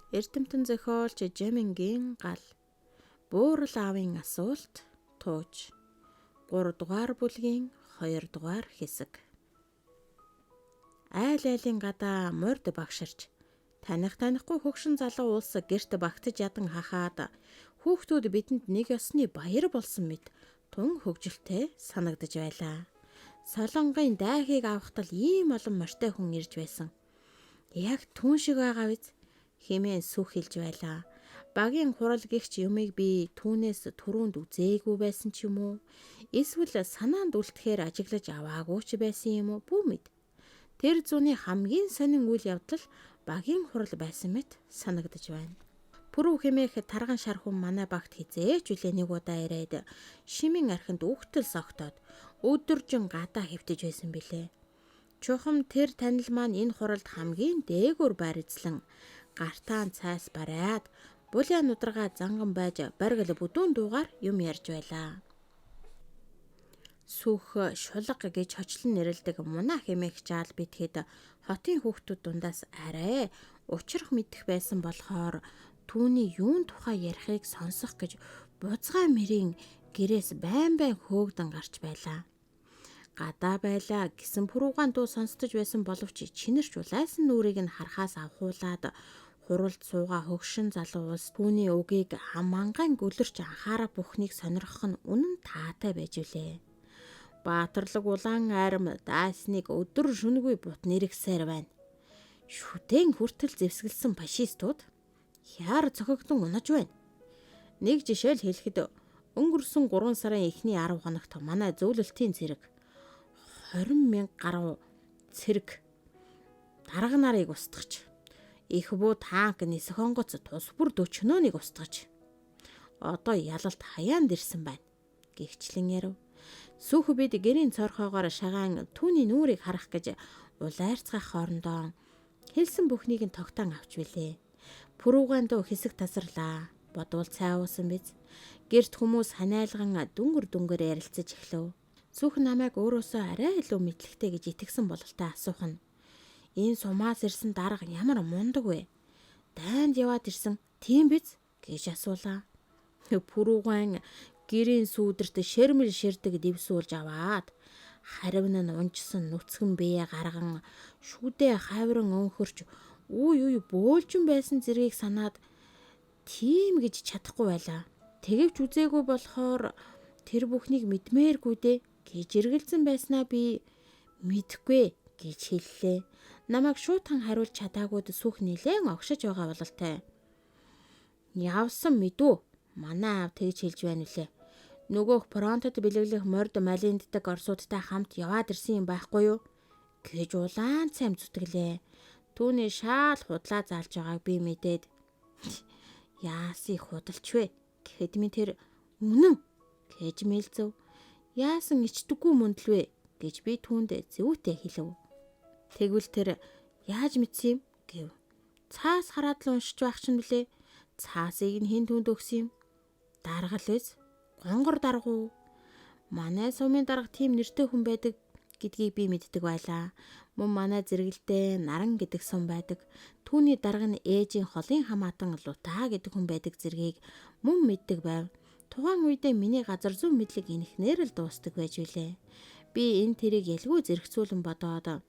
Эрдэмтэн зохиолч Жемингийн гал. Буурал аавын асуулт тууж. 3 дугаар бүлгийн 2 дугаар хэсэг. Айл айлын гадаа морд багширч танихгүй хөгшин залуу улс гэрт багтаж ядан хахаад хүүхдүүд бидэнд нэг ёсны баяр болсон мэт тун хөгжилтэй санагдаж байлаа. Солонгын дайхыг авахтал ийм олон морьтой хүн ирж байсан. Яг түн шиг байгаа биз? Хэмээн сүх хэлж байлаа. Багийн хурал гихч юмыг би түүнээс түрүүнд үзээгүй байсан ч юм уу? Эсвэл санаанд үлдэхээр ажиглаж аваагүй ч байсан юм уу? Бүү мэд. Тэр зууны хамгийн сонин үйл явдал багийн хурал байсан мэт санагдаж байна. Пүрэв хэмээх тарган шар хүн манай багт хизээч үлээ нэг удаа ирээд шимийн архинд үхтэл согтоод өдөржин гадаа хэвтэж байсан билээ. Чухам тэр танил маань энэ хуралд хамгийн дээгүүр барьцлан гартаан цайс бариад булиа нудрага занган байж баргал бүдүүн дуугаар юм ярьж байлаа. Сүх шулга гэж хочлон нэрлдэг мунаа хэмээх жаал битгэд хотын хүүхдүүд дундаас арай учрах мэдэх байсан болохоор түүний юун тухай ярихыг сонсох гэж буцгаа мэрийн гэрээс байн хөөгдөн гарч байлаа. Гадаа байлаа гэсэн пүрүүгаан дуу сонсдож байсан боловч чинэрч улайсан нүрийг нь харахаас авахуулаад хуралд суугаа хөгшин залуу улс түүний үгийг хаманган гөлөрч анхаарах бүхнийг сонирхох нь үнэн таатай байж үлээ. Баатарлаг улаан арим даасныг өдөр шөнөгүй бут нэрэгсээр байна. Шүтэн хүртэл зэвсгэлсэн фашистууд яар цохигдсон унаж байна. Нэг жишээл хэлэхэд өнгөрсөн 3 сарын эхний 10 хоногт манай зөвлөлтийн цэрэг 20,000 гаруй цэрэг дарга нарыг устгаж их буу танк нисэх онгоц тус бүр 40-өөнийг устгаж одоо ялалт хаяанд ирсэн байна. Гэгчлэн ярив. Сүх бид гэрийн цорхоогоор шагаан түүний нүрийг харах гэж улайрцгах хоорондоо хэлсэн бүхнийг нь тогтоон авч билээ. Пүрүүгаан дөө хэсэг тасарлаа. Бодвол цай уусан биз. Гэрт хүмүүс ханиалган дүнгэр ярилцаж эхлэв. Сүх намайг өөрөөсөө арай илүү мэдлэгтэй гэж итгэсэн бололтой асуух нь. Энэ сумаас ирсэн дарга ямар мундаг вэ? Дайнд яваад ирсэн тийм биз гэж асуулаа. Пүрүүгаан гэрийн сүүдэрт шэрмэл ширдэг дэвсүүлж аваад харивн нь унжсан нүцгэн бие гарган шүдэ хаврын өнхөрч үй бөөлжин байсан зэргийг санаад тийм гэж чадахгүй байлаа. Тэгвч үзээгүй болохоор тэр бүхнийг мэдмээргүй дээ гэж эргэлзэн байснаа би мэдэхгүй гэж хэллээ. Намайг шуудхан хариулж чадаагүйд сүх нилээн огшиж байгаа бололтой. Явсан мэдүү. Манай аав тэгж хэлж байна үлээ. Нөгөөх фронтод бэлэглэх морд малинддаг орсуудтай хамт яваад ирсэн юм байхгүй юу? Гэж улаан цайм зүтгэлээ. Түүний шаал худлаа заалж байгааг би мэдээд яасын худалч вэ? Гэхэд минь тэр үнэн гэж мэлзв. Яасан ичдэггүй мөндлвэ гэж би түүнд зэвүүтэй хэлв. Тэгвэл тэр яаж мэдсэн юм гэв. Цаас хараад л уншиж байх чинь блэ. Цаасыг нь хэн түнд өгсөн юм? Даргал биз? Гонгор даргуу. Манай сумын дарга тийм нэртэй хүн байдаг гэдгийг би мэддэг байлаа. Мөн манай зэрэгэлдээ Наран гэдэг сум байдаг. Түүний дарга нь ээжийн холын хамаатан Лутаа гэдэг хүн байдаг зэргийг мөн мэддэг байв. Тухайн үедээ миний газар зүйн мэдлэг инхнээр л дуустдаг байж билээ. Би энэ тэрийг ялгүй зэрэгцүүлэн бодоод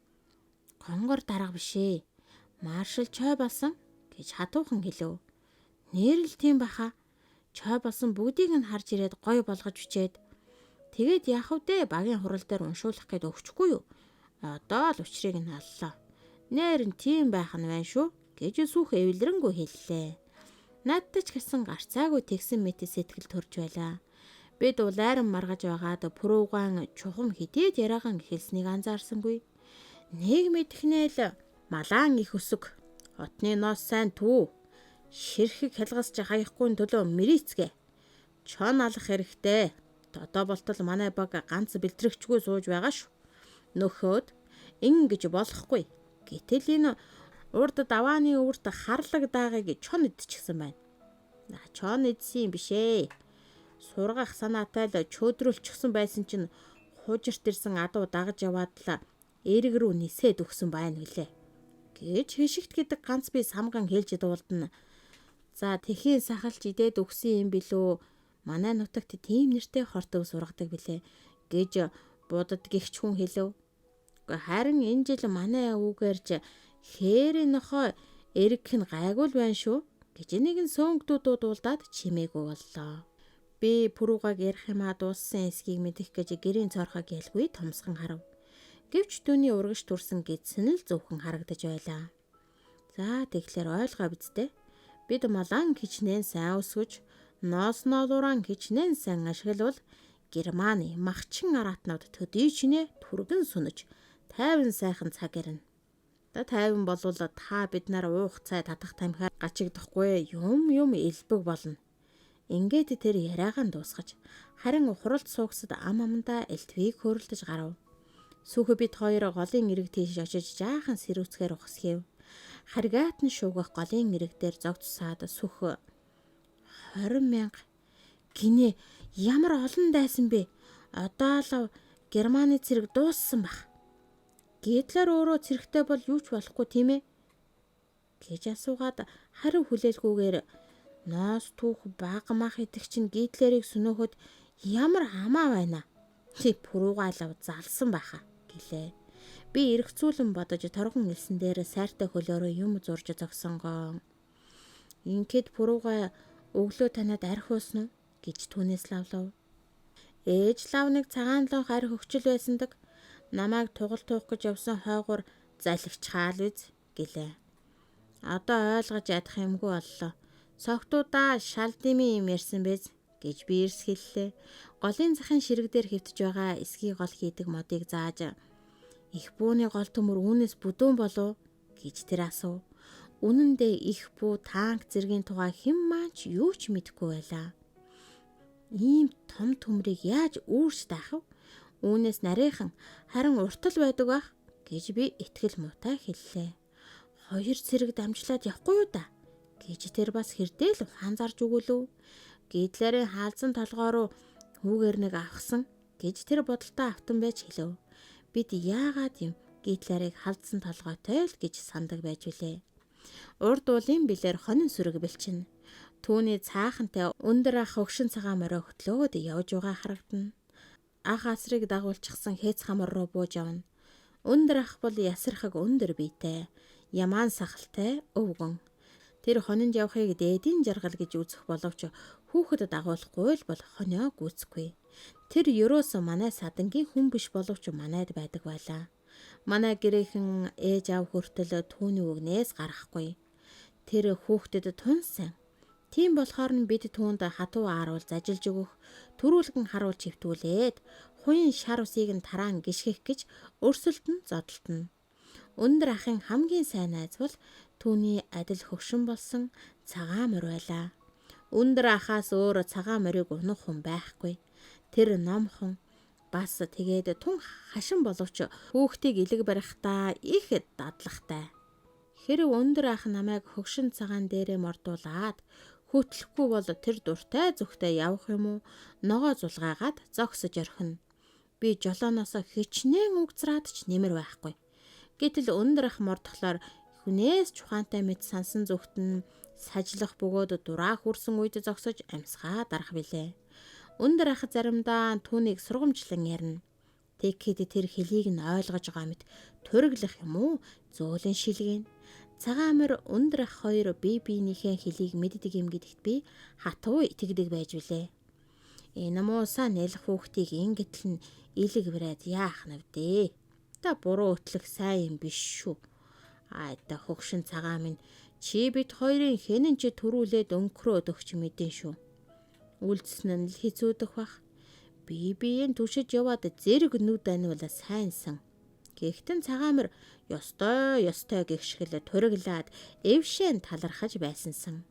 гонгор дарга бишээ. Маршал Чой болсон гэж хатуухан хэлв. Нэр л тийм баха. Чой болсон бүгдийг нь харж ирээд гой болгож бичээд тэгээд яах вэ? Багийн хурал дээр уншуулах гээд өгчихгүй юу? Одоо л учрыг нь аллаа. Нэр нь тийм байх нь байна шүү гэж сүх эвлэрэнгүү хэллээ. Надтай ч гэсэн гарцаагүй тэгсэн мэт сэтгэл төрж байлаа. Бид улайран маргаж байгаад пүрүүгаан чухам хидээд яраахан эхэлснийг анзаарсангүй. Нэг мэдхнээл малаан их өсөг. Хотны ноос сайн түү. Ширхэг хялгасч хаяхгүй төлөө мэрийцгээ. Чон алах хэрэгтэй. Одоо болтол манай баг ганц бэлтрэгчгүй сууж байгаа шүү. Нөхөд ингэж болохгүй. Гэтэл энэ урд давааны өвөрт харлаг даагыг чон идчихсэн байна. Чон идсэн юм бишээ. Сургах санаатай л чөөдрөлчихсөн байсан чинь хужирт ирсэн адуу дагаж яваад л эрэг рүү нисээд өгсөн байна үлээ гэж хишигт гэдэг ганц би самган хэлж дуулдана. За тэхийн сахалч идээд өгсөн юм билүү? Манай нутагт тийм нэртэй хортог сургадаг билээ гэж будад гихч хүн хэлв. Харин энэ жил манай өвгээрж хээрийн нохой эргэх нь гайгүй л байна шүү гэж нэгэн сөөнгдүүд дуулдаад чимээгүй боллоо. Би пүрүүгаг ярих юмаа дууссан эсхийг мэдэх гэж гэрийн цорхог ялгүй томсгон харав. Гэвч түүний урагш төрсөн гэдсэн л зөвхөн харагдаж байлаа. За тэгэхээр ойлгоо бидтэй. Бид малан хичнээн сайн өсгөж, ноос ноолууран хичнээн сайн ашиглавал Германы махчин аратнууд төдий чинээ түргэн сүнэж, тайван сайхан цаг ирнэ. Тайван болвол та бид нар уух цай татах тамхиар гачигдахгүй юм элбэг болно. Ингээд тэр яриагаан дуусгаж, харин ухралт суугсад ам амдаа элтвийг хөрөлдөж гарав. Сүүхэ бид хоёр голын ирэг тийш очиж жаахан сэрүүцгээр ухсхийв. Харгаатан шуугах голын ирэг дээр зогцсаад сүх 20,000 гинэ ямар олон дайсан бэ? Одоо л Германы цэрэг дууссан баг. Гитлер өөрөө цэрэгтэй бол юу ч болохгүй тийм ээ гэж асуугаад хариу хүлээлгүйгээр ноос түүх бага мах идэх чинь Гитлерийг сүнөөхөд ямар хамаа байна. Тэг пүруугаалав залсан байхаа гэлээ. Би эргцүүлэн бодож торгон элсэн дээр сайртай хөлөөрөө юм зурж зогсонгоо. Ингээд пүруугаа өглөө танад арх уусан уу гэж түүнээс лавлав. Ээж лав нэг цагаан лонх арх өгчл байсандаг. Намайг тугал туух гэж явсан хойгоор залгичхаал үз гэлээ. Одоо ойлгож ядах юмгүй боллоо. Согтуудаа шал дими юм ярьсан биз гэж би эрс хэллээ. Голын захын ширэг дээр хэвтэж байгаа эсгий гол хийдэг модыг зааж их бууны гол төмөр үүнээс бүдүүн болов гэж тэр асуув. Үнэн дээр их бүү танк зэргийн тухай хэн маань ч юу ч мэдэхгүй байлаа. Ийм том төмрийг яаж үүрч таах вэ? Үүнээс нарийнхан харин уртал байдаг байх гэж би итгэл муутай хэллээ. Хоёр цэрэг дамжлаад явахгүй юу да гэж тэр бас хэрдээ л ухаанзарж өгүүлв. Гитлерийн хаалзан толгой руу хүүгээр нэг авахсан гэж тэр бодолтой автан байж хэлв. Бид яагаад юм Гитлерийг хаалзан толгойтой л гэж сандаг байж үлээ. Урд уулын билээр хонин сүрэг бэлчинэ. Түүний цаахантай өндөр ах хөгшин цагаан морио хөтлөөд явж байгаа харагдана. Ах асрыг дагуулчихсан хээц хамар руу бууж явна. Өндөр ах бол ясархаг өндөр биетэй, ямаан сахалтай, өвгөн. Тэр хонинд явахыг дээдийн жаргал гэж үзэх боловч хүүхэд дагуулахгүй л бол хонио гүйцэхгүй. Тэр ерөөсөө манай садангийн хүн биш боловч манайд байдаг байлаа. Манай гэрээхэн ээж аав хүртэл түүний үгнээс гарахгүй. Тэр хүүхдэд тун сайн. Тийм болохоор нь бид түүнд хатуу ааруул зажилж өгөх, төрүүлгэн харуул чивтүүлээд хуйн шар усыг нь тараан гიშгэх гэж өрсөлдөн зодтолтно. Өндөр ахын хамгийн сайн найз бол түүний адил хөгшин болсон цагаан морь байлаа. Өндөр ахаас өөр цагаан морийг унах хүн байхгүй. Тэр номхон бас тэгээд тун хашин боловч хүүхдийг илэг барихтаа их дадлагтай. Хэрэг өндөр ах намайг хөгшин цагаан дээрээ мордуулаад хөтлөхгүй бол тэр дуртай зүгтээ явах юм уу? Ногоо зулгаагаад зогсож орхино. Би жолооноос хичнээн угзраад ч нэмэр байхгүй. Гэтэл өндөр ах мордохлоор хүнээс чухаантай мэд сансан зүгтэн сажлах бөгөөд дураа хүрсэн үед зогсож амьсгаа дарах билээ. Өндөр ах заримдаа түүнийг сургамжлан ярина. Тэгэхэд тэр хэлийг нь ойлгож байгаа мэт төрөглөх юм уу? Зөөлөн шилгэн. Цагаан морь өндөр ах хоёр бие биенийхээ хэлийг мэддэг юм гэдэгт би хатуу итгэдэг байж билээ. Энэ муусаа нэлэх хүүхдийг ингэтэл нь илэг бариад яах навдээ. Та буруу өтлөх сайн юм биш шүү. Айда хөгшин цагаан минь чи бид хоёрын хэнэн ч төрүүлээд өнгөрөөд өгч мэдэн шүү. Үлдсэн нь л хэцүүдэх бах. Бие биеийн түшиж яваад зэрэг нүд анивал сайнсан. Гэхдээ цагаан морь ёстой гихшгэл туриглаад эвшэн талархаж байсансан.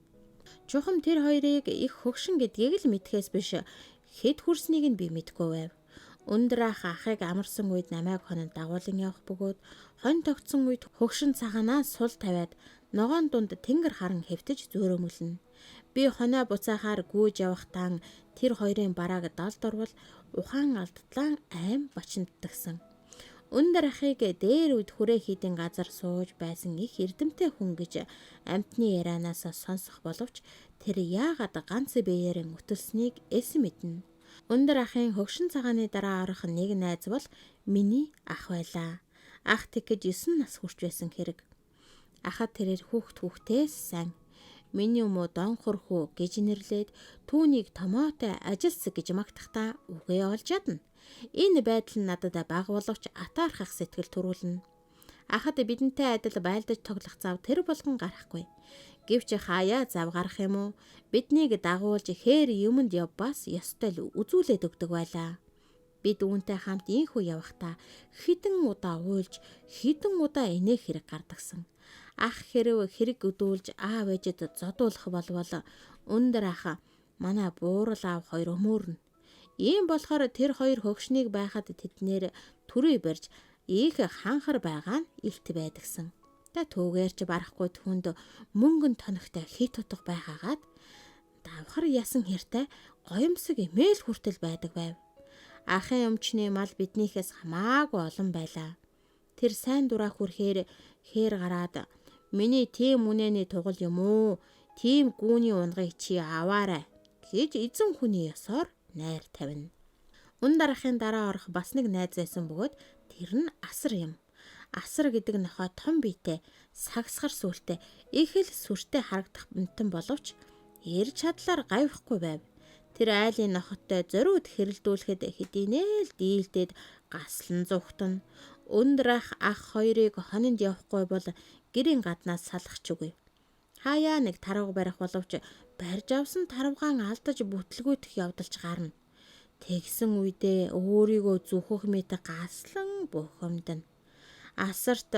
Чухам тэр хоёрыг их хөгшин гэдгийг л мэдхээс биш хэд хүрснийг нь би мэдгүй байв. Өндөр ах ахыг амарсан үед намайг хононд дагуулan явах бөгөөд хонь тогтсон үед хөгшин цагаанаа сул тавиад ногоон дунд тэнгэр харан хэвтэж зөөрөмөлнө. Би хонио буцаахаар гүйж явахтаа тэр хоёрын барааг далд орвол ухаан алдатлан айм бачимддагсан. Өндөр ахыг дээр үд хүрээ хийдэн газар сууж байсан их эрдэмтэй хүн гэж амьтны ярианаас сонсох боловч тэр яагаад ганц биеэрээ өтөлснийг эс мэднэ. Өндөр ахын хөгшин цагааны дараа орох нэг найз бол миний ах байлаа. Ах тэгэж 9 нас хүрч байсан хэрэг. Ахад тэрээр хүүхдээс сайн. Миний өмөө донхор хүү гэж нэрлээд түүнийг томоотой ажилс гэж магтахдаа үгээ олж ядна. Энэ байдал нь надад бага боловч атаархах сэтгэл төрүүлнэ. Ахад бидэнтэй адил байлдаж тоглох зав тэр болгон гарахгүй. Гэвч хаяа зав гарах юм уу? Биднийг дагуулж хээр юмд явбаас ёстой л үзүүлээд өгдөг байлаа. Бид үүнтэй хамт инхүү явахдаа хідэн удаа уйлж, хідэн удаа инээх хэрэг гардагсан. Ах хэрэг өдүүлж аав ээжэд зодуулах болвол өндөр ах манай буурал аав хоёр өмөрнө. Ийм болохоор тэр хоёр хөгшнийг байхад тэднэр төрөй барьж их ханхар байгаа нь илт байдагсан. Та түүгээрч барахгүй түнд мөнгөн тоногтой хит утга байгаагаад давхар ясан хэртэй гоёмсог эмээл хүртэл байдаг байв. Ахын өмчний мал биднийхээс хамаагүй олон байлаа. Тэр сайн дураа хүрхээр хээр гараад миний тийм үнэний тугал юм уу? Тийм гүүний унгыг чи аваарай гэж эзэн хүний ёсоор найр тавина. Өндөр ахын дараа орох бас нэг найз байсан бөгөөд тэр нь асар юм. Асар гэдэг нохой том биетэй, сагсгар сүртэй, их л сүртэй харагдах бэнтэн боловч эрж чадлаар гайвахгүй байв. Тэр айлын нохоттой зориуд хэрэлдүүлэхэд хэдийнэ л дийлдээд гаслан зүхтэн. Өндөр ах хоёрыг хонинд явахгүй бол гэрийн гаднаас салах ч үгүй. Хаяа нэг тарав барих боловч барьж авсан тарвгаан алдаж бүтлгүүтэх явдалч гарна. Тэгсэн үедээ өөрийгөө зүхөх мэт гаслан бухимдана. Асарт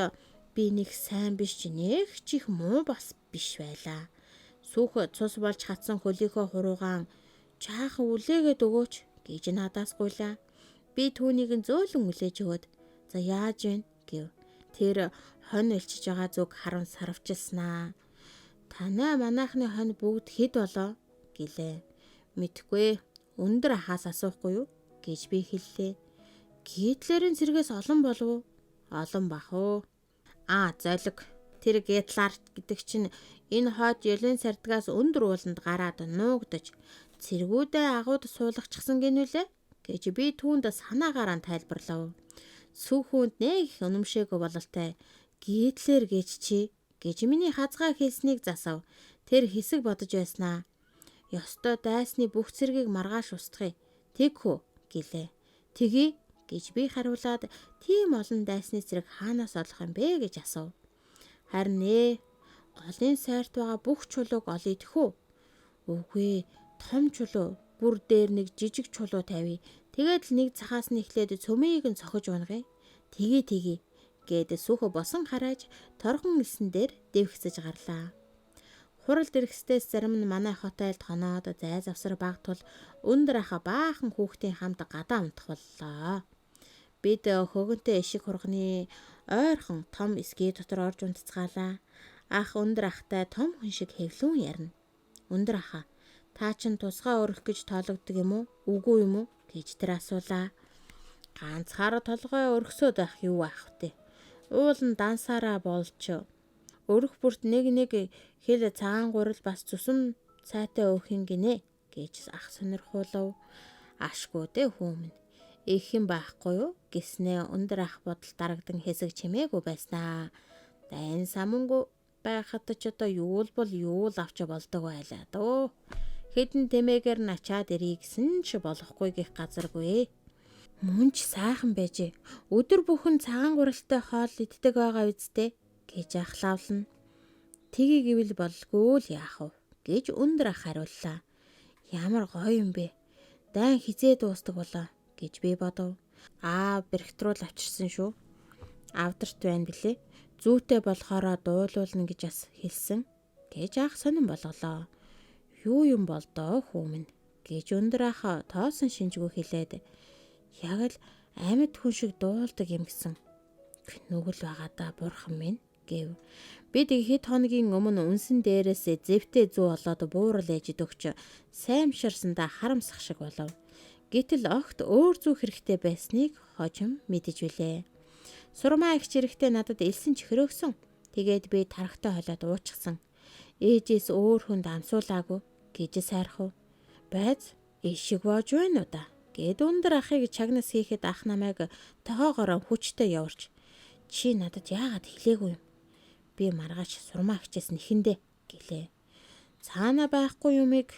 би нэг сайн биш ч нэг чих муу бас биш байлаа. Сүх цус болж хатсан хөлийнхөө хуруугаан чаахан үлээгээд өгөөч гэж надаас гуйлаа. Би түүнийг зөөлөн үлээж өгöd. За яаж вэ гэв. Тэр хонь илчиж байгаа зүг харан сарвчилснаа. Танай манайхны хонь бүгд хэд болоо гэлээ. Мэдгүй. Өндөр ахаас асуухгүй юу гэж би хэллээ. Гитлерийн цэргээс олон болов уу? Олон бах уу? Золиг. Тэр Гитлер гэдэг чинь энэ хойд Елен сардгаас өндөр ууланд гараад нуугдаж цэргүүдээ агууд суулгачихсан гинүлээ гэж би түүнд санаагаараа тайлбарлав. Сүүхүнд нэг их өнөмшөөгөө бололтой Гитлер гэж чи гэж миний хазгаа хэлснийг засав. Тэр хэсэг бодож байснаа. Ёстой дайсны бүх цэргийг маргааш устгая. Тэгхүү гэлээ. Тэгье гэж би хариулаад тийм олон дайсны цэрэг хаанаас олох юм бэ гэж асуув. Харин голын сайрт байгаа бүх чулууг олъё тэхүү. Үгүй том чулуу бүр дээр нэг жижиг чулуу тавья. Тэгээд л нэг цахаас нь эхлээд цөмийг нь цохиж унгая. Тгий гээд сүхө босон харааж торгон элсэн дээр дэвхсэж гарлаа. Хуралд ирэхстээс зарим нь манай хотойлд хоноод зай завсар багтвал өндөр аха баахан хүүхдийн хамт гадаа унтах боллоо. Бид хөгөнтэй ишиг хурганы ойрхон том эсгээ дотор орж унтцгаалаа. Ах өндөр ахтай том хүн шиг хэвлүүн ярина. Өндөр аха та чин тусгай өрөх гэж тоологддог юм уу? Үгүй юм уу гэж тэр асуулаа. Ганцхаар толгой өргсөд байх юу ах вэ? Уул нь дансаараа болж өрөх бүрт нэг хэл цагаан гурил бас зүсэм цайтай өөхин гинэ гэж ах сонирхуулав. Ашгүй дээ хүмүн. Их юм байхгүй юу гэснээ өндөр ах бодол дарагдан хэсэг чимээгүй байснаа. Дайн самангүй байхад ч одоо юу л авч болдог байлаа дөө. Хэдэн тэмээгээр начаад ирье гэсэн ч болохгүй гих газаргүй. Мөн ч сайхан байжээ. Өдөр бүхэн цагаан гурилтай хоол иддэг байгаа үсттэй гэж ахлаавлна. Тгий гэвэл болгүй л яах вэ гэж өндөр ах хариуллаа. Ямар гоё юм бэ. Дайн хизээ дуустдаг болоо гэж би бодов. Бэрхтрүүл авчирсан шүү. Авдарт байна билээ. Зүйтэй болохоор дуулуулна гэж бас хэлсэн гэж ах сонирн болголоо. Юу юм бол доо хүмүн гэж өндөр ах тоосон шинжгүй хэлээд яг л амьд хүн шиг дуулдаг юм гисэн. Нүгэл байгаа да бурхан минь гэв. Бид хэд хоногийн өмнө үнсэн дээрээс зэвтэй зүү олоод буурал ээжид өгч саймширсандаа харамсах шиг болов. Гэтэл огт өөр зүү хэрэгтэй байсныг хожим мэдэж билээ. Сурмаа их чирэхтэй надад элсэн чихрөөгсөн. Тэгээд би тархтай холиод уучихсан. Ээжээс өөр хүнд амсуулаагүй гэж сайрах уу? Байз ишиг боож байна уу да? Гэд өндөр ахыг чагнас хийхэд ах намайг тохоогоор хүчтэй яварч чи надад яагаад хэлээгүй юм? Би маргааш сурмаа хичээс нэхэндээ гэлээ. Цаана байхгүй юмыг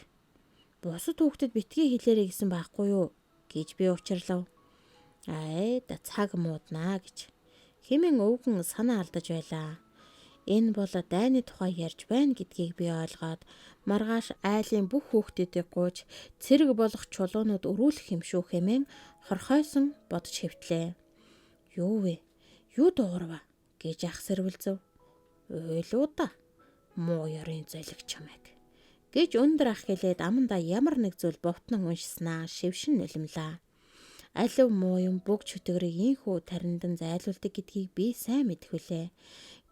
бусад хүүхдэд битгий хэлээрэй гэсэн байхгүй юу гэж би учирлав. Да цаг мууднаа гэж хэмээн өвгөн санаа алдаж байлаа. Энэ бол дайны тухай ярьж байна гэдгийг би ойлгоод маргааш айлын бүх хүүхдүүдийг гууж цэрэг болох чулуунууд өрүүлэх юм шүү хэмээн хорхойсон бодож хэвтлээ. Юу вэ? Юу дуурва гэж ах сэрвэлзв. Ойлоо да. Муу ёрын золиг чамайг гэж өндөр ах хэлээд амандаа ямар нэг зүйл бовтнон уншснаа шившин нулимлаа. Алив муу юм бүгд чөтгөрийг ийхүү тариндан зайлуулдаг гэдгийг би сайн мэдхүлээ.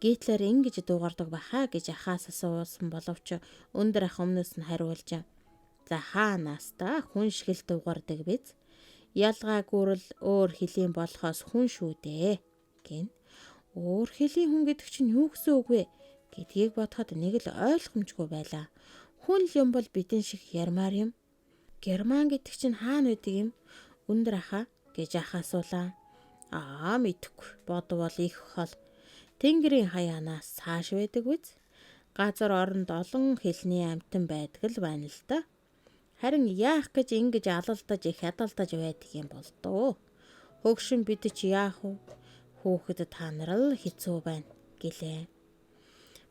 Гитлер ингэж дуугардаг баха гэж ахаас асуусан боловч өндөр ах өмнөөс нь хариулж за хаанаас та хүн шиг л дуугардаг биз? Ялгаа гүрэл өөр хэлийн болохоос хүн шүү дээ гин. Өөр хэлийн хүн гэдэг чинь юу гэсэн үг вэ гэдгийг бодоход нэг л ойлгомжгүй байлаа. Хүн л юм бол бидэн шиг ярмаар юм. Герман гэдэг чинь хаана байдаг юм? Өндөр ахаа гэж ах асуулаа. Мэдэхгүй. Бодвол их хол. Тэнгэрийн хаяанаас цааш байдаг биз? Газар оронд олон хэлний амьтан байдаг л байна л да. Харин яах гэж ингэж алалдаж их хадалдаж байдаг юм бол дөө. Хөгшин бид ч яах вэ? Хүүхэд та нар л хэцүү байна гэлээ.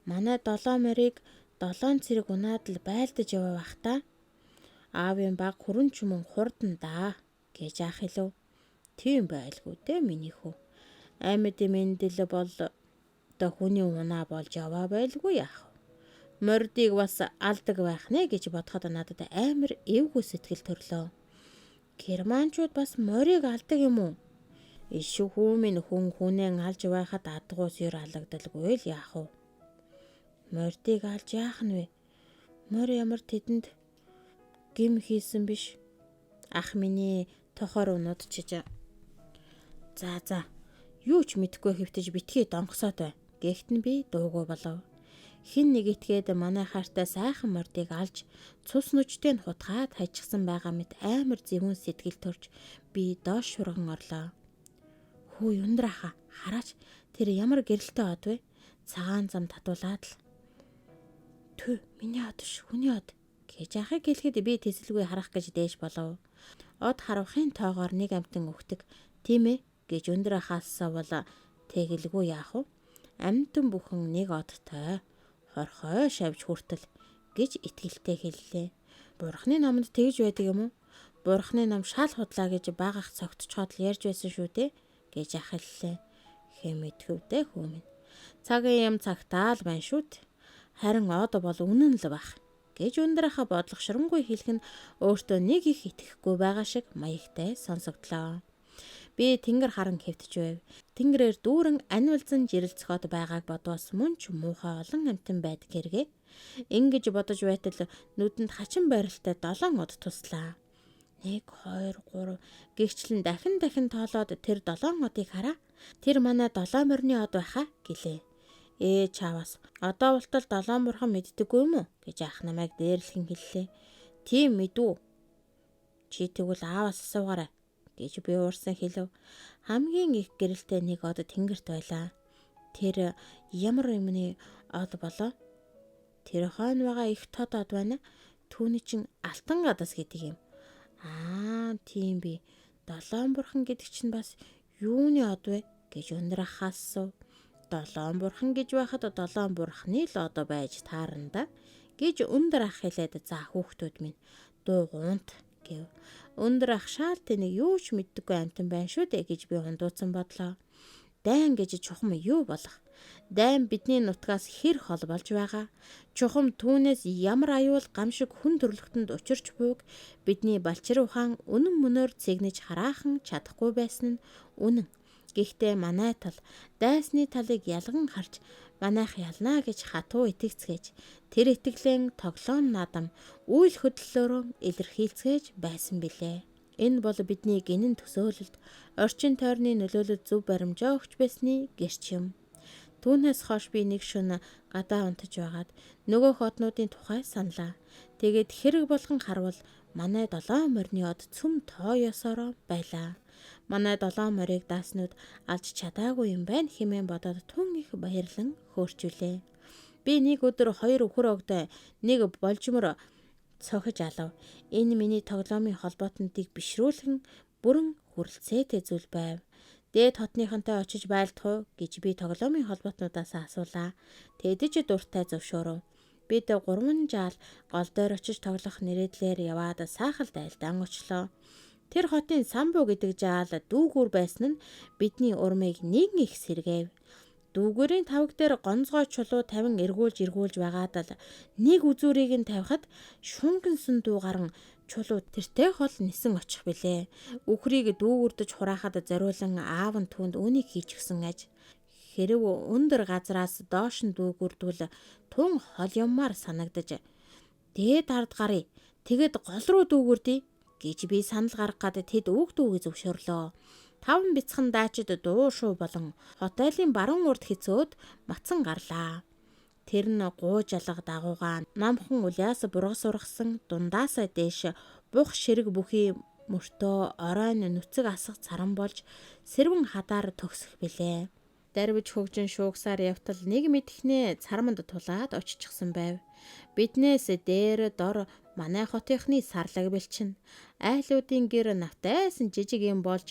Манай 7 морийг 7 цэрэг унаад л байлдаж явах та. Аавын баг хүрэн ч юм хурдан да гэж ах хэлв. Тийм байлгүй дээ миний хүү. Амьд мэндэл бол хүний унаа болж яваа байлгүй яах. Мордыг бас алдаг байх нэ гэж бодоход надад амар эвгүй сэтгэл төрлөө. Германчууд бас морийг алдаг юм уу? Ишүү хүмүн хүн хүнээ алж байхад адгуус ёр алагдалгүй л яах вэ? Мордыг алж яах нь вэ? Мор ямар тэдэнд гим хийсэн биш. Ах миний тохоор унуудчиж. За. Юу ч мэдгүй хэвтэж битгий донгосоод бай. Гэхдээ би дуугүй болов. Хин нэг итгээд манай хаартай сайхан мордыг алж цус нүчтэй нь хутгаад хайчихсан байгаа мэт амар зэвүүн сэтгэл төрж би доош шурган орлоо. Хүү өндөр аха хараач тэр ямар гэрэлтэй од вэ? Цагаан зам татуулаад л. Түү миний од ш хүний од гэж ахыг хэлэхэд би тэсэлгүй харах гэж дээш болов. Од харавхын тоогоор нэг амтан өгдөг. Тийм ээ гэж өндөр ахаас бол тэгэлгүй яах вэ? Амтан бүхэн нэг одтой хорхой шавж хүртэл гэж итгэлтэй хэллээ. Бурхны номонд тэгж байдаг юм уу? Бурхны ном шал худлаа гэж багах цогтчоод л ярьж байсан шүү дээ гэж ах хэллээ. Хэмэдхүүтэй хүмүн. Цагийн юм цагтаа л байна шүү дээ. Харин од бол үнэн л байх гэж өндөр аха бодлогошронгүй хэлэх нь өөртөө нэг их итгэхгүй байгаа шиг маягтай сонсогдлоо. Би тэнгэр харан хэвтэж байв. Тэнгэрээр дүүрэн анивалзан жирэлцоход байгааг бодвос мөн ч муухай олон амтан байдаг хэрэг. Ингэж бодож байтал нүдэнд хачин байралтай 7 од туслаа. 1 2 3 гихчлэн дахин тоолоод тэр 7 одыг хараа. Тэр манай 7 морины од байхаа гэлээ. Чаавас одоо болтол 7 бурхан мэддэггүй юм уу гэж ах намайг дээрлэхэн хэллээ. Тийм мэдв. Чи тэгвэл ааваас асуугаарай гэж би уурсан хэлв. Хамгийн их гэрэлтэй нэг од тэнгэрт байлаа. Тэр ямар юмны од болоо? Тэр хойно байгаа их тод од байна. Түүний чин алтан гадас гэдэг юм. Тийм би. 7 бурхан гэдэг чинь бас юуны од вэ гэж өндөр ахаас асуув. 7 бурхан гэж байхад 7 бурханы л од байж таарна да гэж өндөр ах хэлээд за хүүхдүүд минь дуугуунт гэв. Өндөр ах шаал тэнийг юу ч мэддэггүй амтан байна шүү дээ гэж би хундууцсан бодлоо. Дайн гэж чухам юу болох? Дайн бидний нутгаас хэр хол болж байгаа? Чухам түүнээс ямар аюул гамшиг хүн төрлөختөнд учирч буйг бидний балчир ухаан үнэн мөнөөр цэгнэж хараахан чадахгүй байсан нь үнэн. Гэхдээ манай тал дайсны талыг ялган харж манайх ялнаа гэж хатуу итгэцгээж тэр итгэлэн тоглоом надам үйл хөдлөлөөрөө илэрхийлцгээж байсан билээ. Энэ бол бидний гинэн төсөөлөлд орчин тойрны нөлөөлөлд зөв баримжаа өгч байсны гэрч юм. Түүнээс хойш би нэг шөнө гадаа унтаж байгаад нөгөө хотнуудын тухай саналаа. Тэгээд хэрэг болгон харвал манай 7 морины од цөм тоо ёсороо байлаа. Манай 7 морийг дааснууд алж чадаагүй юм байна хэмээн бодоод тун их баярлан хөөрчүүлээ. Би нэг өдөр 2 өхөр огтой нэг болжмор цохиж алав. Энэ миний тоглоомын холбоотнуудыг бишрүүлэн бүрэн хүрэлцээтэй зүйл байв. Дээд хотныхонтой очиж байлдах уу гэж би тоглоомын холбоотнуудаас асуулаа. Тэдэж дуртай зөвшөөрөв. Бид 3 жаал гол дээр очиж тоглох нэрээдлээр яваад саахалд айлдаан очлоо. Тэр хотын Самбу гэдэг жаал дүүгүүр байсан нь бидний урмыг нэг их сэргээв. Дүүгүүрийн тавг дээр гонцгой чулуу 50 эргүүлж байгаад л нэг үзүүрийг нь тавихад шунгансан дуугаран чулуу тэртээ хол нисэн очих билээ. Үхрийг дүүгүрдэж хураахад зориулан аав нь түүнд үнийг хийчихсэн аж. Хэрв өндөр газраас доош нь дүүгүрдвэл тун хол юммаар санагдаж дээд ард гарыг тэгэд гол руу дүүгүрдий гэж би санал гаргах гад тэд үг дүүгээ зөвшөөрлөө. 5 бяцхан даачид дуу шуу болон хотелийн баруун урд хицөөд мацсан гарлаа. Тэр нь гууж алга дагуугаа намхан улаас бургас ургасан дундаасаа дээш бух ширэг бүхий мөртөө оройн нүцэг асах царан болж сэрвэн хадаар төгсөх билээ. Дарвиж хөгжин шуугсаар явтал нэг мэдхнээ цараманд тулаад оччихсан байв. Биднээс дээр дор манай хотынхны сарлаг бэлчин. Айлуудын гэр навтайсан жижиг юм болж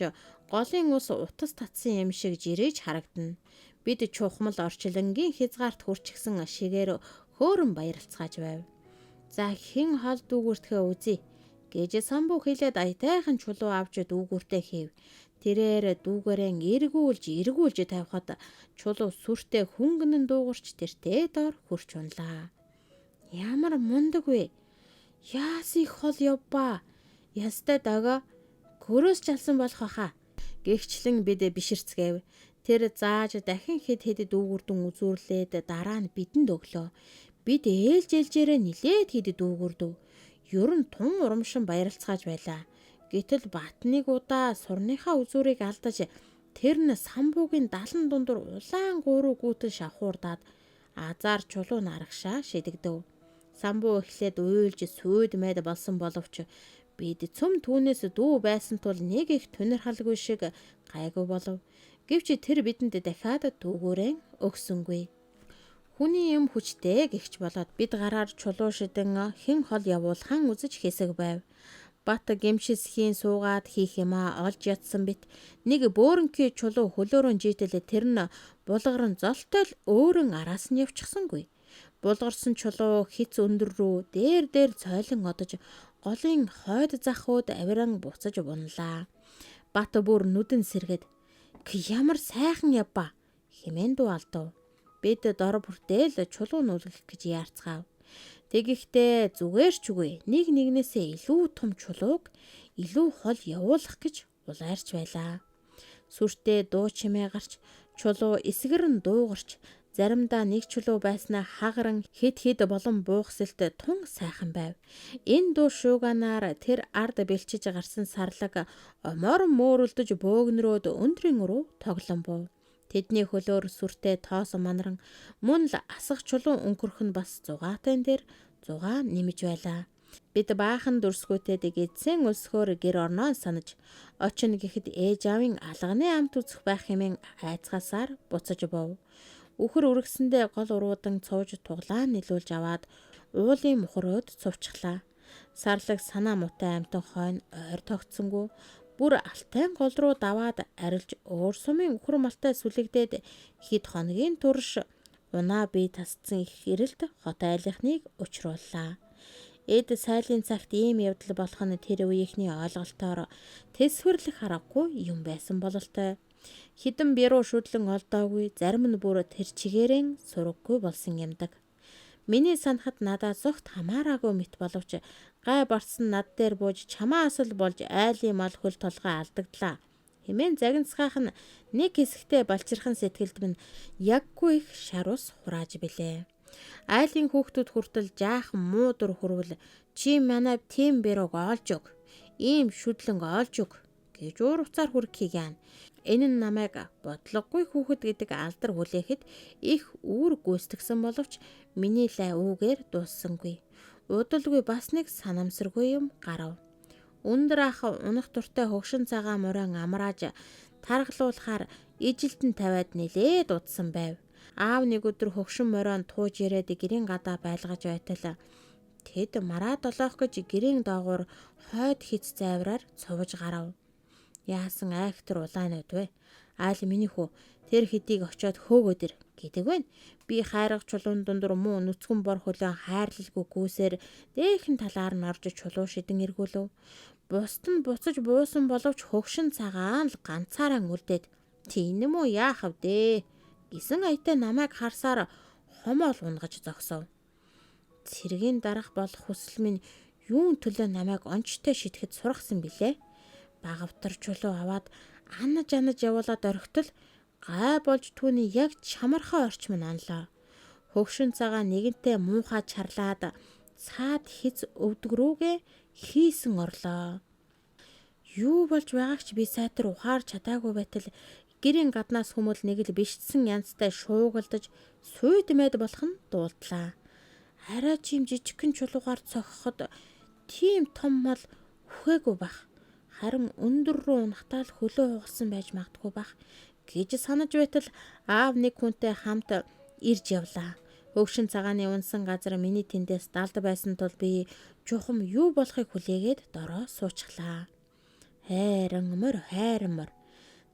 голын ус утас татсан юм шиг жирэж харагдана. Бид чухмал орчлонгийн хязгаарт хүрчихсэн шигээр хөөрөн баярлцгааж байв. За хэн хол дүүгүртгээ үзье гэж Самбу хэлээд аятайхан чулуу авч дүүгүртээ хийв. Тэрээр дүүгээрэн эргүүлж тавихад чулуу сүртэй хөнгөнөн дуугарч тэртээ дор хурч унлаа. Ямар мундаг вэ? Яас их хол явба. Ястай дага гөрөөс чалсан болох хаа. Гэгчлэн бид биширцгээв. Тэр зааж дахин хэд дүүгүрдэн үзүүрлээд дараа нь бидэнд өглөө. Бид ээлжээрээ нилээд хэд дүүгүрдэв. Ер нь тун урамшин баярлцгааж байлаа. Гэтэл Батныг удаа сурныхаа үзүүрийг алдаж тэр нь Самбугийн 70 дундар улаан гууруу гүйтэн шавхуурдаад азар чулуу нарагшаа шидэгдэв. Самбу эхлээд уйлж сүйд мэд болсон боловч бид цөм түүнээс дүү байсан тул нэг их тунирхалгүй шиг гайгүй болов. Гэвч тэр бидэнд дахиад дүүгүүрэн өгсөнгүй. Хүний юм хүчтэй гихч болоод бид гараар чулуу шидэн хэн хол явуулхан үзэж хэсэг байв. Бат гэмшисхийн суугаад хийх юмаа олж ядсан бит нэг бөөрөнхий чулуу хөлөөрөн жийтэл тэр нь булгарн золтой л өөрөн араас нь явчихсангүй. Булгарсан чулуу хиц өндөр рүү дээр цойлон одож голын хойд захууд авиран буцаж бунлаа. Бат бүр нүдэн сэргээд ямар сайхан явба хэмээн дуу алдав. Бид дор бүртэл чулуу нүүлгэх гэж яарцгаав. Тэгэхдээ зүгээр ч үгүй нэг нэгнээсээ илүү том чулууг илүү хол явуулах гэж улаарч байлаа. Сүртэй дуу чимээ гарч чулуу эсгэр нь дуугарч заримдаа нэг чулуу байснаа хагаран хэд болон буухсэлт тун сайхан байв. Энэ дуу шууганаар тэр ард бэлчиж гарсан сарлаг омоор мөөрөлдөж бөөгнөрөөд өндрийн рүү тоглон буув. Тэдний хөлөөр сүртэй тоос манаран мөн л асах чулуун өнгөрөх нь бас зугаатайн дээр зугаа нэмж байлаа. Бид баахан дүрсгүүтэд эзэн өлсгөөр гэр орноо санаж очно гэхэд ээж аавын алганы амт үзэх байх хэмээн айцгаасаар буцаж бов. Үхэр үргэсэндээ гол уруудан цууж туглаа нэлүүлж аваад уулын мухрөөд цувчлаа. Сарлаг санаа муутай амтан хойно ойр тогтсонгүй бүр алтай гол руу даваад арилж өөр сумын үхэр малтай сүлэгдээд хэд хоногийн турш унаа бие тасцсан их хэрэлт хот айлынхныг учрууллаа. Эд сайлын цагт ийм явдал болох нь тэр үеийнхний ойлголтоор тэсвэрлэх аргагүй юм байсан бололтой. Хідэн бируу шүдлэн олдоогүй зарим нь бүр тэр чигээрэн сураггүй болсон юмдаг. Миний санахад надад зогт хамаараагүй мэт боловч гай барсан над дээр бууж чамаас л болж айлын мал хөл толгой алдагдлаа. Хэмээн загинцгаах нь нэг хэсэгтээ балчирхан сэтгэлд минь яггүй их шар ус хурааж билээ. Айлын хүүхдүүд хүртэл жаахан муу дур хүрвэл чи манай тим бэрог олж өг. ийм шүдлэн олж өг гэж уур уцаар хүрэх хийгэн. Энэ нь намайг бодлогогүй хүүхэд гэдэг алдар хүлээхэд их үүр гүйцэтгсэн боловч миний лай үүгээр дууссангүй. Удалгүй бас нэг санамсаргүй юм гарав. Өндөр ах унах дуртай хөгшин цагаан морин амрааж таргалуулахаар ижилтэн тавиад нилээд удсан байв. Аав нэг өдөр хөгшин морин тууж ирээд гэрийн гадаа байлгаж байтал тэд мараа долоох гэж гэрийн доогуур хойд хиц зайвраар цувж гарав. Яасан айхтар улаанууд вэ? Айл миний хүү тэр хэдийг очиод хөөгөөд ир гэдэг байна. Би хайрах чулуун дундуур муу нүцгэн бор хөлөө хайрлалгүй гүйсээр дээхэн талаар нь орж чулуу шидэн эргүүлв. Бусд нь буцаж буусан боловч хөгшин цагаан л ганцаараа үлдээд тийм үү яах вэ гэсэн аятай намайг харсаар хомоол унгаж зогсов. Цэргийн дарах болох хүсэл минь юун төлөө намайг онцтой шитгэж сургасан билээ. Багавтар чулуу аваад анаж явуулаад орхитол гай болж түүний яг чамархаа орчим нь анлаа. Хөгшин цагаан нэгэнтээ муухай чарлаад цаад хиз өвдөг рүүгээ хийсэн орлоо. Юу болж байгааг ч би сайтар ухаар чадаагүй байтал гэрийн гаднаас хүмүүл нэг л бишдсэн янзтай шуугалдаж сүйдмэд болох нь дуулдлаа. Арай чим жижигхэн чулуугаар цохоход тийм том мал үхээгүй бах. Харин өндөр рүү унахтаа л хөлөө хугалсан байж магадгүй бах гэж санаж байтал аав нэг хүнтэй хамт ирж явлаа. Хөгшин цагааны унсан газар миний тэндээс далд байсан тул би чухам юу болохыг хүлээгээд дороо суучглаа. Хайран мөр.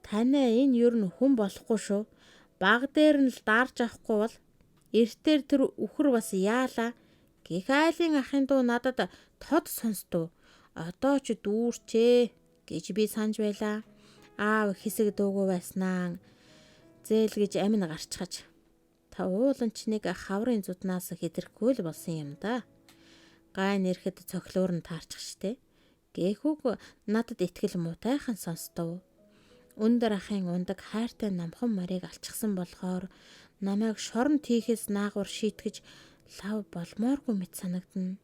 Танай энэ юу н хүн болохгүй шүү. Баг дээр нь л дарж авахгүй бол эртээр тэр үхэр бас яалаа. Гэх айлын ахын дуу надад тод сонсдов. Одоо ч дүүрчээ гэж би санаж байлаа. Аав хэсэг дуугүй байснаа зээл гэж амин гарчхаж. Та уулан ч нэг хаврын зуднаас хэтэрхгүй л болсон юм да. Гай нэрэхэд цохилуур нь таарчих штэ. Гэхүүг надад итгэл муутайхан сонсдов. Өндөр ахын ундаг хайртай намхан морийг алчсан болохоор намайг шорон тийхээс наагур шийтгэж лав болмооргүй мэт санагдана.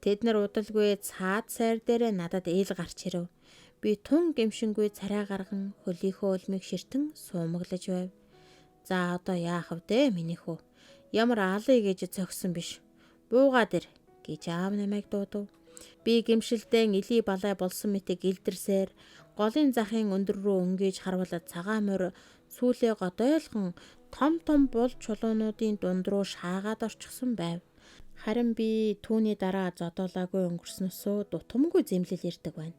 Тэд нар удалгүй цаад сайр дээрээ надад ээл гарч ирэв. Би тун гэмшингүй царай гарган хөлийнхөө улмыг ширтэн суумаглаж байв. За одоо яах вэ миний хүү? Ямар алый гэж зогсон биш. Буугаад ир гэж аав намайг дуудав. Би гэмшилдэн илий балай болсон мэтэг гэлдэрсээр голын захын өндөр рүү өнгөж харвал цагаан морь сүүлээ годойлхон том бул чулуунуудын дунд руу шаагаад орчихсон байв. Харин би түүний дараа зодоолаагүй өнгөрснөөсөө дутамгүй зэмлэл ирдэг байна.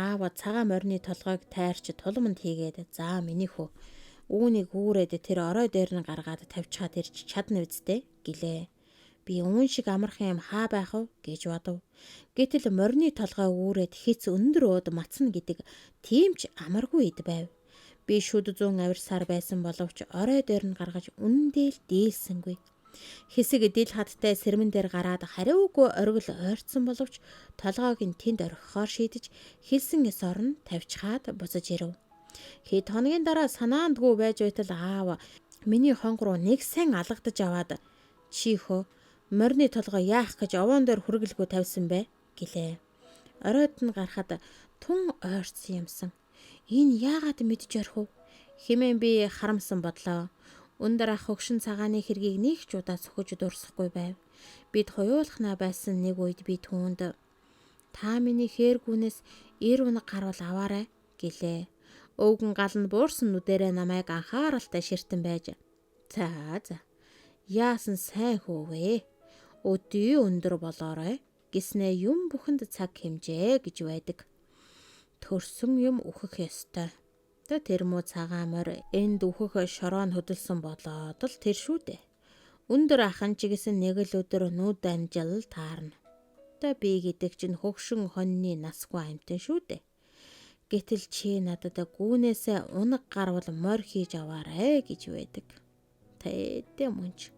Аав цагаан морины толгойг тайрч тулманд хийгээд за миний хүү үүнийг үүрээд тэр орой дээр нь гаргаад тавьчихад ирж чадна үсттэй гэлээ. Би уун шиг амархан юм хаа байх вэ гэж бодов. Гэтэл морины толгой үүрээд хиц өндөр ууд мацна гэдэг тийм ч амаргүй эд байв. Би шүд зүүн авирсаар байсан боловч орой дээр нь гаргаж үндэл дийлсэнгүй. Хэсэг дил хаттай сэрмэн дээр гараад хариугүй оргил ойрцсон боловч толгойг нь тэнд орхихоор шийдэж хэлсэн эс орн тавьчихаад буцаж ирэв. Хэд хоногийн дараа санаандгүй байж байтал аав миний хонг руу нэг сайн алгадаж аваад чи хөө морины толгой яах гэж овоон дээр хүргэлгүй тавьсан бэ гэлээ. Оройд нь гарахад тун ойрцсон юмсан. Энэ яагаад мэдж орхив хэмээн би харамсан бодлоо. Өндөр ах хөгшин цагааны хэргийг нэг ч удаа сөхөж дурсахгүй байв. Бид хоёулахнаа байсан нэг үед би түүнд та миний хээргүүнээс эр унаг гарвал аваарай гэлээ. Өвгөн гал нь буурсан нүдэрээ намайг анхааралтай ширтэн байж. За яасан сайн хөвөө. Өдөө өндөр болоорой гэснээ юм бүхэнд цаг хэмжээ гэж байдаг. Төрсөн юм үхэх ёстой. Тэр муу цагаан морь энд үхэх шороо нь хөдөлсөн болоод л тэр шүү дээ. Өндөр ахын ч гэсэн нэг л өдөр нүд амжил таарна. Би гэдэг чинь хөгшин хоньны насгүй амьтан шүү дээ. Гэтэл чи надад гүүнээсээ унаг гарвал морь хийж аваарай гэж байдаг. Тэ мөнч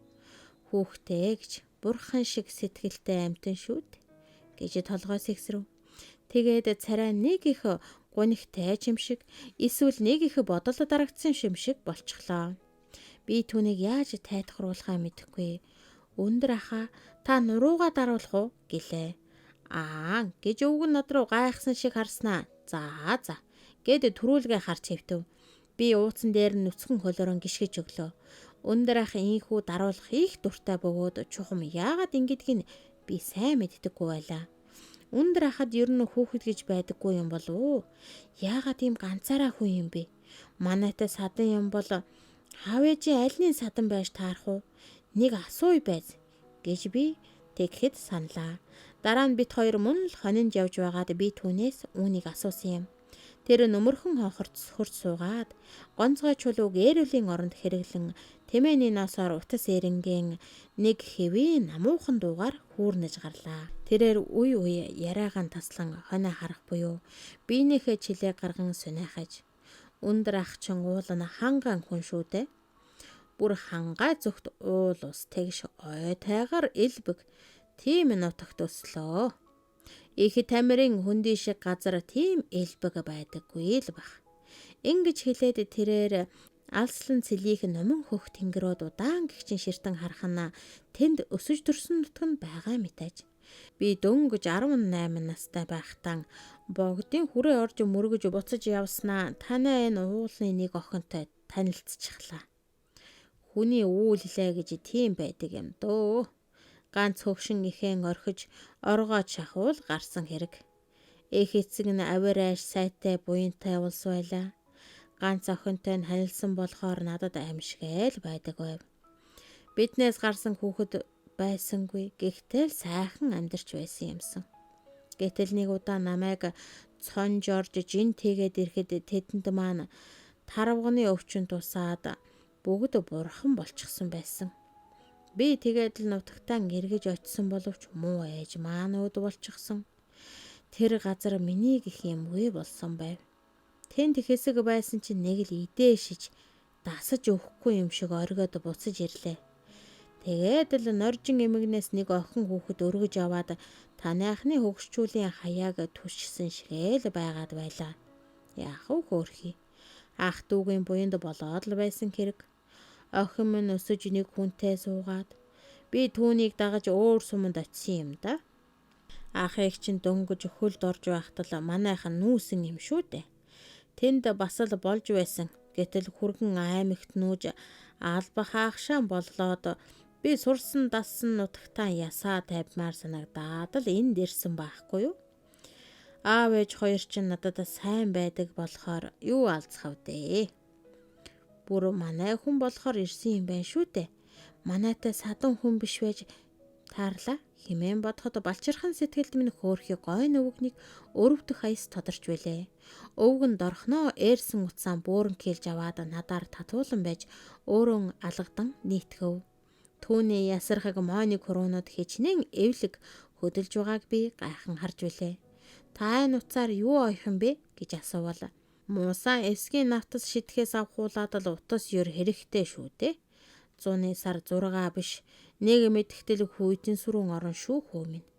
хүүхдээ гэж бурхан шиг сэтгэлтэй амьтан шүү дээ гэж толгойс ихсрэв. Тэгээд царай нэг их гунигтай юм шиг эсвэл нэг их бодол дарагдсан юм шиг болчихлоо. Би түүнийг яаж тайтгаруулахаа мэдэхгүй. Өндөр ахаа та нуруугаа даруулах уу гэлээ. гэж өвөг нь над руу гайхсан шиг харснаа. За. Гэд түрүүлгээ харж хэвтэв. Би ууцсан дээр нь нүцгэн хөлөөрөн гიშгэж өглөө. Өндөр ах ийхүү даруулах их дуртай бөгөөд чухам яагаад ингэдгийг би сайн мэддэггүй байлаа. Өндөр ахад ер нь хүүхэд гэж байдаггүй юм болов уу? Яагаад ийм ганцаараа хүн юм бэ? Манайтай садан юм бол хавэжийн альны садан байж таарах уу? Нэг асууя байз гэж би тэгэхэд саналаа. Дараа нь бит хоёр мөн л хонинд явж байгаад би түүнээс үүнийг асуусан юм. Тэр нөмөрхөн хонхорт хурц суугаад гонцгой чулууг ээрүүлийн оронд хэрэглэн тэмээний ноосоор утас эренгэн нэг хэвийн намуухан дуугаар хүүрнэж гарлаа. Тэрээр үе яриагаан таслан хоноо харах буюу биенийхээ чилээ гарган сүнэхэж. Өндөр ах чин уул нь ханган хүн шүү дээ. Бүр хангай зүгт уул ус тэгш ой тайгаар элбэг тийм нутагт өслөө. Их тамирын хөндөй шиг газар тийм элбэг байдаггүй л бах. Ингэж хэлээд тэрээр алслан цэлийх номон хөх тэнгэрүүд удаан гихчин ширтэн харахна тэнд өсөж төрсөн нутг нь байгаа мэтэж. Би дөнгөж 18 настай байхдаа богдын хүрээ орж мөргөж буцаж явснаа танай энэ уулын нэг охинтой танилцчихлаа. Хүний үүллээ гэж тийм байдаг юм дөө. Ганц хөгшин ихэн орхиж оргоод шахуул гарсан хэрэг. Эх эцэг нь авирайш сайтай буянтай улс байлаа. Ганц охинтой нь ханилсан болохоор надад аимшигэл байдаг байв. Биднээс гарсан хүүхэд байсангүй гэхдээ сайхан амьдарч байсан юмсан. Гэтэл нэг удаа намайг цонжорж жин тэгээд ирэхэд тэдэнд маань тарвганы өвчин тусаад бүгд бурхан болчихсон байсан. Би тэгээд л нутагтаа эргэж очисон боловч муу ээж маань өөд болчихсон. Тэр газар миний гэх юмгүй болсон байв. Тэнд хэсэг байсан чинь нэг л идээшиж дасаж өгөхгүй юм шиг оргиод буцаж ирлээ. Тэгээд л норжин эмэгнээс нэг охин хүүхэд өргөж аваад таныхны хөгшчүүлийн хаяаг түшсэн шигээл байгаад байлаа. Яах вэ хөөрхий? Ах дүүгийн буянд болоод л байсан хэрэг. Охин минь өсөж нэг хүнтэй суугаад би түүнийг дагаж өөр суманд очисон юм да. Ахыг чинь дөнгөж хөлд орж байхад л манайхан нүүсэн юм шүү дээ. Тэнд бас л болж байсан. Гэтэл хүргэн аймагт нүүж албах хаахшаан боллоод би сурсан дассан нутагтаа ясаа тавьмаар санагдаад л энд ирсэн байхгүй юу? Аав ээж хоёр чинь надад сайн байдаг болохоор юу алцхав дээ. Бүр манай хүн болохоор ирсэн юм байна шүү дээ. Манайтай садан хүн биш байж таарлаа. Химэн бодоход балчирхан сэтгэлд минь хөөрхий гой нүвгнийг өрөвдөх аяс тодорч байлээ. Өвг нь дорхноо ээрсэн утсаан бууран кийлж аваад надаар татуулан байж өөрөн алгадан нийтгэв. Түүний ясархаг мойны хуруунууд хичнээн эвлэг хөдөлж байгааг би гайхан харж байлээ. Та энэ утсаар юу ойхон бэ гэж асуувал муусан эсгийн навтас шитгэхээс авахуулаад л утас ёр хэрэгтэй шүү дээ. 100-ны сар 6 биш нэг мэдхтэл хүйтэн сүрэн орон шүү хөө минь.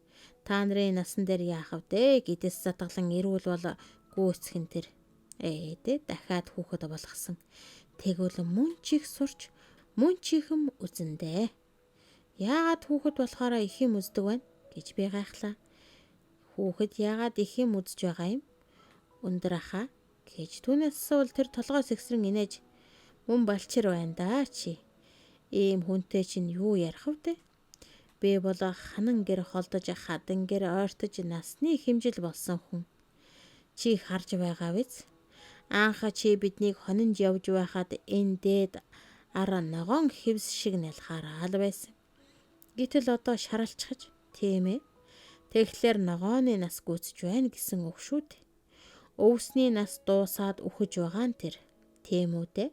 Та нарын насан дээр яах вэ гэдээс затгалан ирүүл бол гүйцхэн тэр. Дахиад хүүхэд болгосон. Тэгвэл мөн чих сурч мөн чихэм үзэндээ. Яагаад хүүхэд болохоор их юм үздэг байна гэж би гайхлаа. Хүүхэд яагаад их юм үзэж байгаа юм? Өндөр ахаа гэж түүнээс асуувал тэр толгой сэгсрэн инээж мөн балчир байна да чи. Ийм хүнтэй чинь юу ярих вэ? Би бол ханан гэр холдож хадан гэр ойртож насны хэмжил болсон хүн. Чи харж байгаа биз? Анх чи биднийг хонинд явж байхад энэ дээд ара ногоон хэвс шиг нэлхаараа л байсан. Гэтэл одоо шаралчхаж тийм ээ. Тэгэхээр ногооны нас гүйцэж байна гэсэн үг шүү дээ. Өвсний нас дуусаад үхэж байгаа нь тэр. Тийм үү дээ.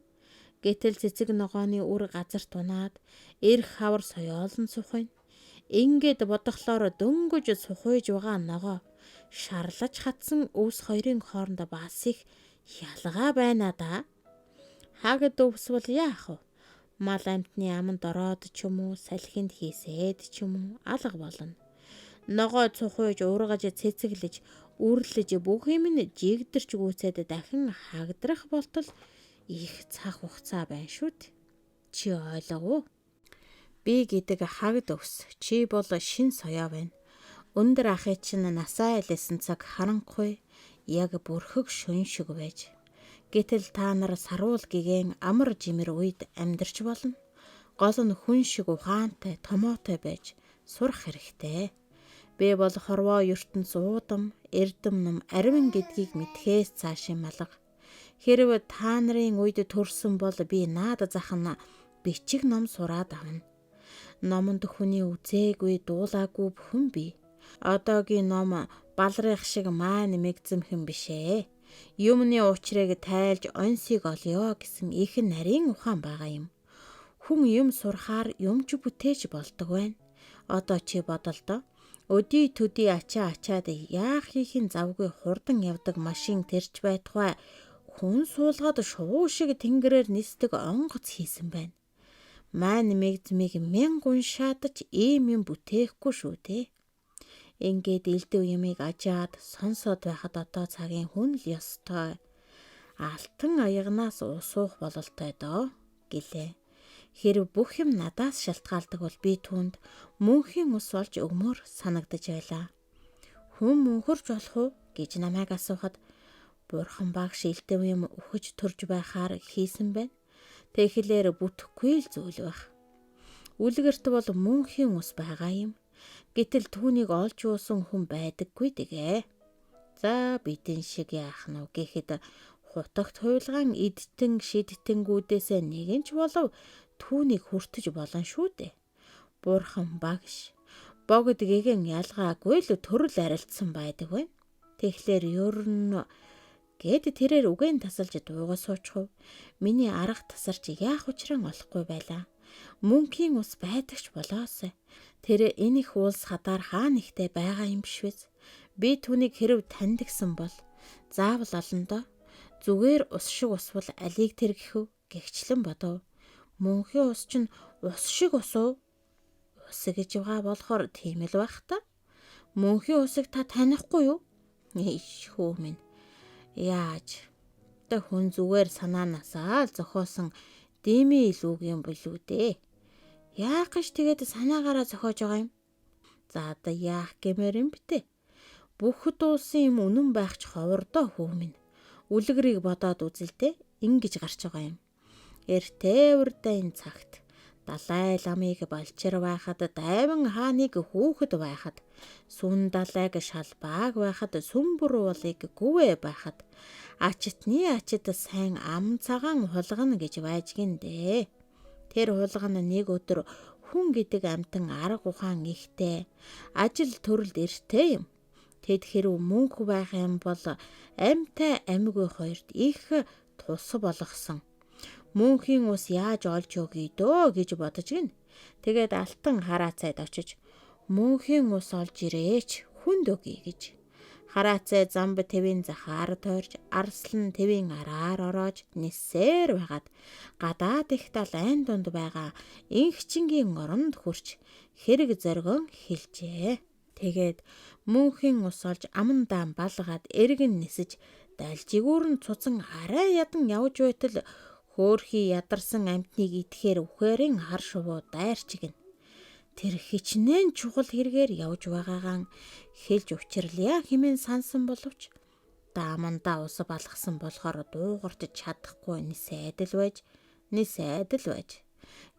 Гэтэл цэцэг ногооны үр газар тунаад эрх хавар соёолон сухойн. Ингээд бодохлоор дөнгөж сухойж байгаа ногоо шарлаж хатсан өвс хоёрын хооронд бас их ялгаа байна да. Хагад өвс бол яах вэ? Мал амтны аманд ороод ч юм уу, салхинд хийсээд ч юм уу алга болно. Ногоо цухойж ургаж цэцэглэж үрлэж бүх юм нь жигдэрч гүйцээд дахин хагдрах болтол их цаг хугацаа байна шүү дээ. Чи ойлгов уу? Би гэдэг хагд өвс. Чи бол шин соёо байна. Өндөр ахыг чинь насаа илээсэн цаг харанхуй яг бүрхэг шөн шиг байж. Гэтэл та нар саруул гэгэн амар жимэр үед амьдарч болно. Гол нь хүн шиг ухаантай, томоотой байж сурах хэрэгтэй. Би бол хорвоо ертөнц уудам, эрдэм ном ариван гэдгийг мэдхээс цааш малга. Хэрв та нарын үед төрсөн бол би наад зах нь бичиг ном сураад авна. Номонд хүний үзээгүй дуулаагүй бүхэн бий. Одоогийн ном балрах шиг маа нэмэгзэмхэн бишээ. Юмны учрыг тайлж онсыг олё гэсэн их нарийн ухаан байгаа юм. Хүн юм сурахаар юмч бүтээж болдог байна. Одоо чи бодолдоо. Өдий төдий ачаад яах хийхин завгүй хурдан явдаг машин тэрч байтугай хүн суулгаад шувуу шиг тэнгэрээр нисдэг онгоц хийсэн байна. Маа нэмэгзмийг 1000 уншаадч ийм юм бүтээхгүй шүү дээ. Ингээд элдв юмыг ажаад сонсоод байхад одоо цагийн хүн л ёстой. Алтан аягнаас усуух бололтой доо гэлээ. Хэрв бүх юм надаас шалтгаалдаг бол би түүнд мөнхийн ус олж өгмөр санагдаж байлаа. Хүн мөнхөрж болох уу гэж намайг асуухад бурхан багш элдв юм өгөж төрж байхаар хийсэн байна. Тэгэхээр бүтэхгүй л зүйл байх. Үлгэрт бол мөнхийн ус байгаа юм. Гэтэл түүнийг олж уусан хүн байдаггүй дэгэ. За бидэн шиг яах нь вэ гэхэд хутагт хуйлгаан эдтэн шидтэнгүүдээс нэг нь ч болов түүнийг хүртэж болно шүү дээ. Бурхан багш. Богд гэгэн ялгаагүй л төрөл арилцсан байдаг байна. Тэгэхээр ер нь гэд тэрээр үгэн тасалж дуугаа суучих. Миний арга тасарч яах учран олохгүй байлаа. Мөнхийн ус байдагч болоосай. Тэр энэ их уулс хадаар хаа нэгтэй байгаа юм биш вэ? Би түүнийг хэрв таньдагсан бол заавал олондоо. Зүгээр ус шиг усвал алийг тэр гэхв гэгчлэн бодов. Мөнхийн ус чинь ус шиг ус уу? Ус гэж байгаа болохоор тийм л байх та. Мөнхийн усыг та танихгүй юу? Иш хүү минь. Яаж? Тэ хүн зүгээр санаанаасаа зохиосон дими илүүг юм болов дээ. Яах гэж тэгээд санаагаараа зохиож байгаа юм? За одоо яах гэмээр юм бтэ? Бүхд улсын юм үнэн байх ч ховордоо хүү минь. Үлгэрийг бодоод үзэлтэй ингэж гарч байгаа юм. Эртээ урдаа энэ цагт Далай ламыг балчир байхад дайван хааныг хүүхэд байхад сүн далайг шалбааг байхад сүмбүр уулыг гүвэ байхад ачтны ачид сайн ам цагаан хулгана гэж байж гиндэ. Тэр хулгана нэг өдөр хүн гэдэг амтан арга ухаан ихтэй ажил төрөлд эртэй юм. Тэд хэрв мөнх байх юм бол амьтай амьгүй хоёрт их тус болгосон. Мөнхийн ус яаж олж өгье дөө гэж бодож гин. Тэгээд алтан хараацайд очиж мөнхийн ус олж ирээч хүнд өгье гэж. Хараацай замб тэвийн захаар тойрч арслан тэвийн араар ороож ниссээр байгаад гадаад их тал айн дунд байгаа инхчингийн оронд хурч хэрэг зоргон хэлжээ. Тэгээд мөнхийн ус олж амандаан балгаад эргэн нисэж дальжигүүр нь цуцан арай ядан явж байтал хөөхий ядарсан амтныг идэхээр үхээрийн хар шувуу дайрчигнэ. Тэр хичнээн чухал хэрэгээр явж байгаагаан хэлж учирлаа хэмээн сансан боловч даамандаа ус балгасан болохоор дуугарч чадахгүй ни сайдал байж.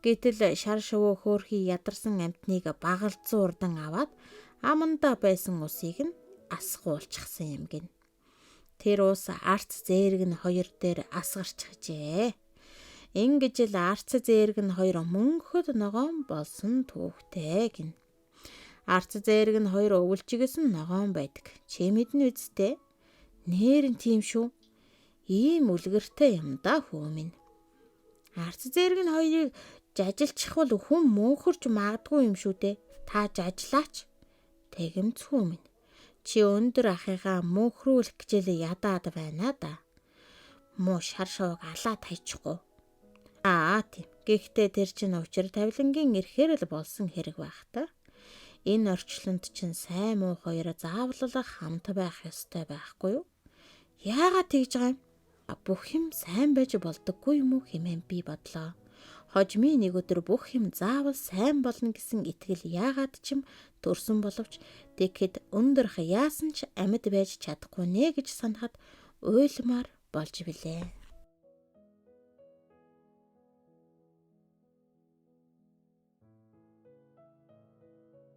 Гэтэл шар шувуу хөөхий ядарсан амтныг багалзуу урдан аваад амандаа байсан усыг нь асгуулчихсан юм гин. Тэр ус арц зээрэг нь хоёр дээр асгарчихжээ. Ингэж л арц зээрэг нь хоёр мөнхөд ногоон болсон түүхтэй гин. Арц зээрэг нь хоёр өвөлжигсэн ногоон байдаг. Чи мэднэ үсттэй? Нээр нь тийм шүү. Ийм үлгэртэй юм да хүү минь. Арц зээрэг нь хоёрыг жажилчихвал хүн мөнхөрч магадгүй юм шүү дээ. Та жажлаач. Тэгэмц хүү минь. Чи өндөр ахыгаа мөнхрүүлэх гэж л ядаад байна да. Муу шар шууг алаад хайчихгүй. Тийм. Гэхдээ тэр чинь учир тавилангийн эрхээр л болсон хэрэг байх та. Энэ орчлонд чинь сайн муу хоёр заавлалах хамт байх ёстой байхгүй юу? Яагаад тэгж байгаа юм? Бүх юм сайн байж болдоггүй юм уу хэмээн би бодлоо. Хожимын нэг өдөр бүх юм заавал сайн болно гэсэн итгэл яагаад ч юм төрсөн боловч тэгэхэд өндөр яасан ч амьд байж чадахгүй нэ гэж санахад уйлмаар болж билээ.